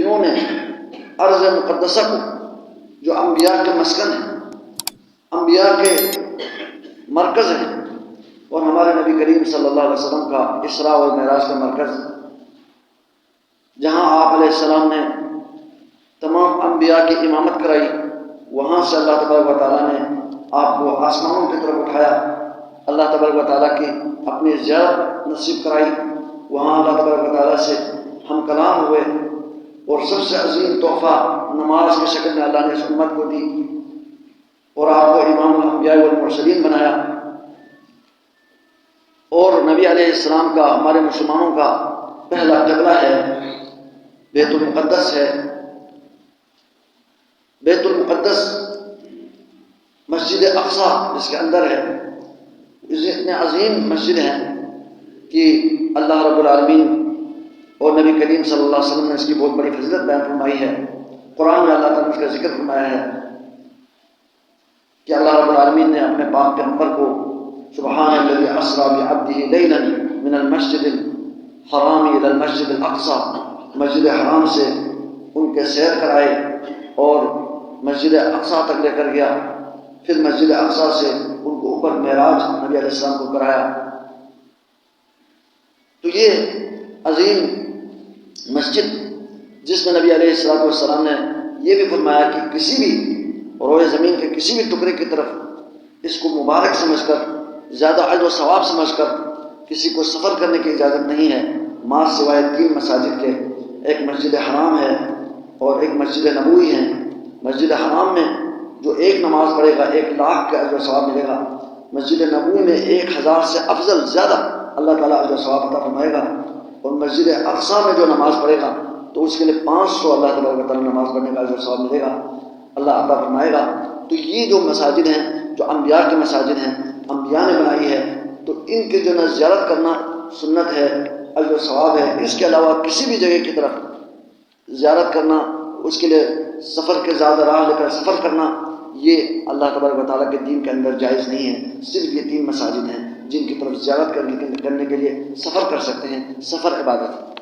جنہوں نے ارض مقدسہ کو، جو انبیاء کے مسکن ہیں، انبیاء کے مرکز ہیں، اور ہمارے نبی کریم صلی اللہ علیہ وسلم کا اسراء اور معراج کا مرکز، جہاں آپ علیہ السلام نے تمام انبیاء کی امامت کرائی، وہاں سے اللہ تبارک و تعالیٰ نے آپ کو آسمانوں کی طرف اٹھایا، اللہ تبارک و تعالیٰ کی اپنی زیارت نصیب کرائی، وہاں اللہ تبارک و تعالیٰ سے ہم کلام ہوئے، اور سب سے عظیم تحفہ نماز کی شکل میں اللہ نے اس امت کو دی، اور آپ کو امام الانبیاء والمرسلین بنایا۔ اور نبی علیہ السلام کا ہمارے مسلمانوں کا پہلا قبلہ ہے، بیت المقدس ہے۔ بیت المقدس مسجد اقصیٰ جس کے اندر ہے، اتنے عظیم مسجد ہیں کہ اللہ رب العالمین اور نبی کریم صلی اللہ علیہ وسلم نے اس کی بہت بڑی فضیلت بیان فرمائی ہے۔ قرآن میں اللہ تعالیٰ نے اس کا ذکر فرمایا ہے کہ اللہ رب العالمین نے اپنے پاک پیغمبر کو سبحان الذی اسریٰ بعبدہ لیلا من المسجد الحرام الی المسجد الاقصیٰ، مسجد حرام سے ان کے سیر کرائے اور مسجد اقصیٰ تک لے کر گیا، پھر مسجد اقصیٰ سے ان کو اوپر معراج نبی علیہ السلام کو کرایا۔ تو یہ عظیم مسجد جس میں نبی علیہ السلام نے یہ بھی فرمایا کہ کسی بھی روئے زمین کے کسی بھی ٹکڑے کی طرف اس کو مبارک سمجھ کر، زیادہ اجر و ثواب سمجھ کر کسی کو سفر کرنے کی اجازت نہیں ہے، ماں سوائے 3 مساجد کے، ایک مسجد حرام ہے اور ایک مسجد نبوی ہے۔ مسجد حرام میں جو ایک نماز پڑھے گا 1 لاکھ کا اجر و ثواب ملے گا، مسجد نبوی میں 1000 سے افضل زیادہ اللہ تعالیٰ اجر و ثواب عطا فرمائے گا، اور مسجد اقصیٰ میں جو نماز پڑھے گا تو اس کے لیے 500 اللہ تبارک و تعالیٰ نماز پڑھنے کا اجر و ثواب ملے گا، اللہ عطا فرمائے گا۔ تو یہ جو مساجد ہیں جو انبیاء کی مساجد ہیں، انبیاء نے بنائی ہے، تو ان کی جو نہ زیارت کرنا سنت ہے، اجر و ثواب ہے۔ اس کے علاوہ کسی بھی جگہ کی طرف زیارت کرنا، اس کے لیے سفر کے زیادہ راہ لے کر سفر کرنا، یہ اللہ تبارک و تعالیٰ کے دین کے اندر جائز نہیں ہے۔ صرف یہ 3 مساجد ہیں جن کی طرف زیارت کرنے کے لیے سفر کر سکتے ہیں، سفر عبادت ہے۔